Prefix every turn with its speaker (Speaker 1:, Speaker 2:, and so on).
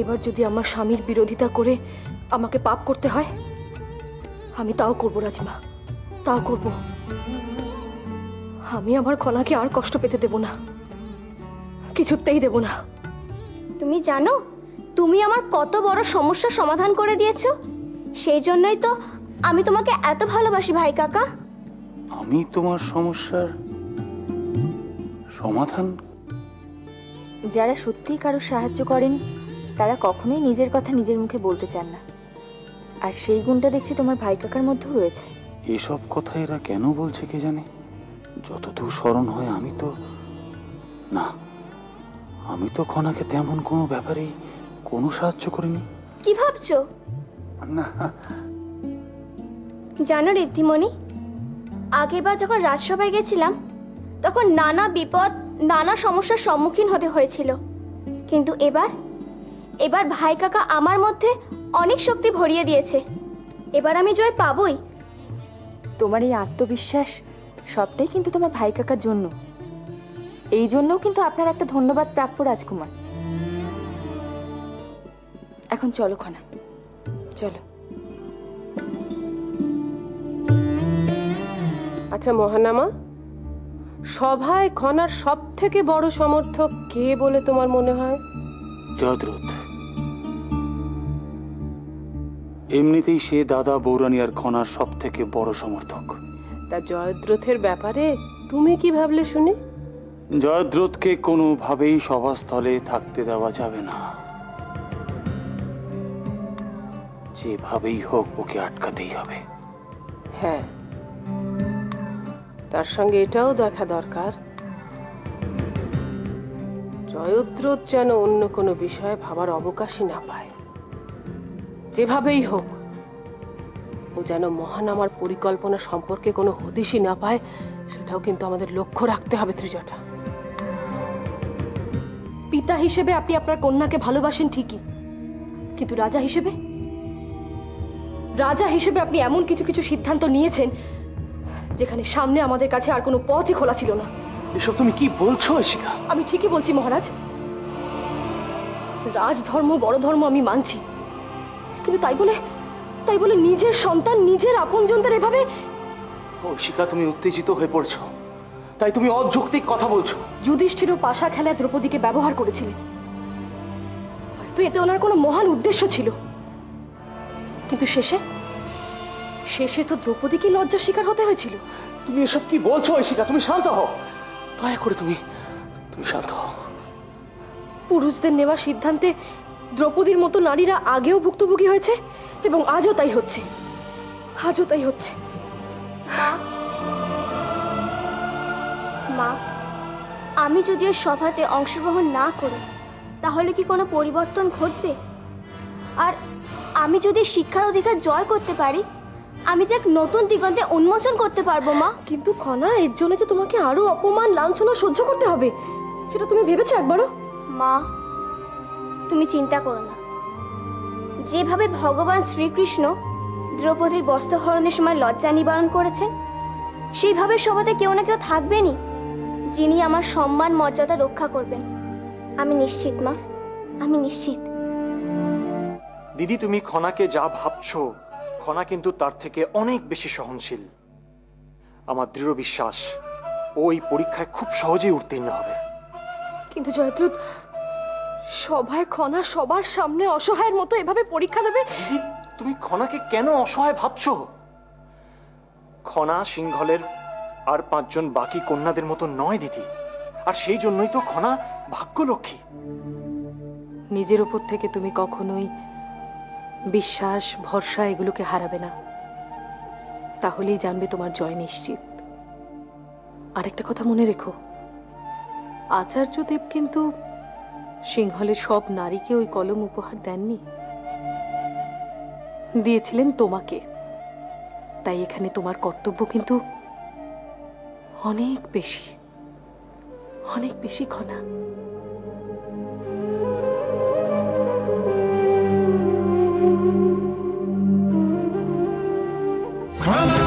Speaker 1: এবার যদি আমার স্বামীর বিরোধিতা করে আমাকে পাপ করতে হয়, আমি তাও করব রাজমা, তাও করব। আমি আমার খনাকে আর কষ্ট পেতে দেব না, কিছুতেই দেব না।
Speaker 2: তুমি জানো তুমি আমার কত বড় সমস্যার সমাধান করে দিয়েছো? সেই জন্যই তো আমি তোমাকে এত ভালোবাসি ভাই কাকা।
Speaker 3: আমি তোমার সমস্যার সমাধান?
Speaker 4: যারা সত্যিই কারো সাহায্য করেন তারা কখনোই নিজের কথা নিজের মুখে বলতে চান না, আর সেই গুণটা দেখছি তোমার ভাই কাকার মধ্যেও রয়েছে।
Speaker 3: এসব কথা এরা কেন বলছে কে জানে। যতদূর স্মরণ হয় আমি তো খনাকে তেমন কোনো ব্যাপারেই কোনো সাহায্য করিনি।
Speaker 2: কি ভাবছো?
Speaker 3: না,
Speaker 2: জানো ঋদ্ধিমণি, আগেরবার যখন রাজসভায় গেছিলাম তখন নানা বিপদ, নানা সমস্যার সম্মুখীন হতে হয়েছিল, কিন্তু এবার ভাই কাকা আমার মধ্যে অনেক শক্তি ভরিয়ে দিয়েছে। এবার আমি জয় পাবই।
Speaker 4: তোমার এই আত্মবিশ্বাস সবটাই কিন্তু তোমার ভাই কাকার জন্য। এই জন্যও কিন্তু আপনার একটা ধন্যবাদ প্রাপ্য রাজকুমার। এখন চলো খনা, চলো।
Speaker 5: আচ্ছা মহানামা, সভায় খনার সব থেকে বড় সমর্থক কে বলে তোমার মনে হয়?
Speaker 3: জয়দ্রথ। এমনিতেই সে দাদা বৌরানী আর খনার সব থেকে বড় সমর্থক।
Speaker 5: তা জয়দ্রথের ব্যাপারে তুমি কি ভাবলে শুনি?
Speaker 3: জয়দ্রথকে কোনোভাবেই সভাস্থলে থাকতে দেওয়া যাবে না, যেভাবেই হোক ওকে আটকাতেই হবে।
Speaker 5: হ্যাঁ, তার সঙ্গে এটাও দেখা দরকার জয়দ্রথ যেন অন্য কোনো বিষয়ে ভাবার অবকাশই না পায়। যেভাবেই হোক ও যেন মহানামার পরিকল্পনা সম্পর্কে কোনো হদিশই না পায়, সেটাও কিন্তু আমাদের লক্ষ্য রাখতে হবে ত্রিজটা।
Speaker 1: পিতা হিসেবে আপনি আপনার কন্যাকে ভালোবাসেন ঠিকই, কিন্তু রাজা হিসেবে আপনি এমন কিছু কিছু সিদ্ধান্ত নিয়েছেন যেখানে সামনে আমাদের কাছে আর কোনো পথই খোলা ছিল না।
Speaker 3: এসব তুমি কি বলছো ইশিকা?
Speaker 1: আমি ঠিকই বলছি মহারাজ। রাজধর্ম বড় ধর্ম আমি মানছি, কিন্তু তাই বলে নিজের সন্তান, নিজের আপনজনদের এভাবে।
Speaker 3: ইশিকা, তুমি উত্তেজিত হয়ে পড়ছো, তাই তুমি অযৌক্তিক কথা বলছো।
Speaker 1: যুধিষ্ঠিরও পাশা খেলায় দ্রৌপদীকে ব্যবহার করেছিলেন, হয়তো এতে ওনার কোনো মহান উদ্দেশ্য ছিল, কিন্তু শেষে তো দ্রৌপদীকে লজ্জার শিকার হতে হয়েছিল।
Speaker 3: তুমি এসব কি বলছো ইশিকা? তুমি শান্ত হও, দয়া করে তুমি শান্ত হও।
Speaker 1: পুরুষদের নেওয়া সিদ্ধান্তে দ্রৌপদীর মতো নারীরা আগেও ভুক্তভোগী হয়েছে এবং আজও তাই হচ্ছে।
Speaker 2: মা, আমি যদি এই সভাতে অংশগ্রহণ না করি তাহলে কি কোনো পরিবর্তন ঘটবে? আর আমি যদি শিক্ষার অধিকার জয় করতে পারি, আমি যে এক নতুন দিগন্তে উন্মোচন করতে পারবো মা।
Speaker 1: কিন্তু খনা, এর জন্য যে তোমাকে আরো অপমান, লাঞ্ছনা সহ্য করতে হবে, সেটা তুমি ভেবেছো একবারও?
Speaker 2: মা, তুমি চিন্তা করো না। যেভাবে ভগবান শ্রীকৃষ্ণ দ্রৌপদীর বস্ত্রহরণের সময় লজ্জা নিবারণ করেছেন, সেইভাবে সভাতে কেউ না কেউ থাকবেনই যিনি আমার সম্মান মর্যাদা রক্ষা করবেন। আমি নিশ্চিত মা, আমি নিশ্চিত।
Speaker 6: দিদি, তুমি খনাকে যা ভাবছো, খনা কিন্তু তার থেকে অনেক বেশি সহনশীল। আমার দৃঢ় বিশ্বাস ও এই পরীক্ষায় খুব সহজেই উত্তীর্ণ হবে।
Speaker 1: কিন্তু জয়দ্রথ, সভায় খনা সবার সামনে অসহায়ের মতো এভাবে পরীক্ষা দেবে?
Speaker 6: দিদি, তুমি খনাকে কেন অসহায় ভাবছো? খনা সিংহলের আর 5 জন বাকি কন্যাদের মতো নয় দিদি, আর সেই জন্যই তো খনা ভাগ্যলক্ষ্মী।
Speaker 1: নিজের উপর থেকে তুমি কখনোই বিশ্বাস, ভরসা এগুলোকে হারাবে না, তাহলেই জানবে তোমার জয় নিশ্চিত। আরেকটা কথা মনে রেখো, আচার্যদেব কিন্তু সিংহলের সব নারীকে ওই কলম উপহার দেননি, দিয়েছিলেন তোমাকে। তাই এখানে তোমার কর্তব্য কিন্তু অনেক বেশি, অনেক বেশি খনা।
Speaker 7: Come on.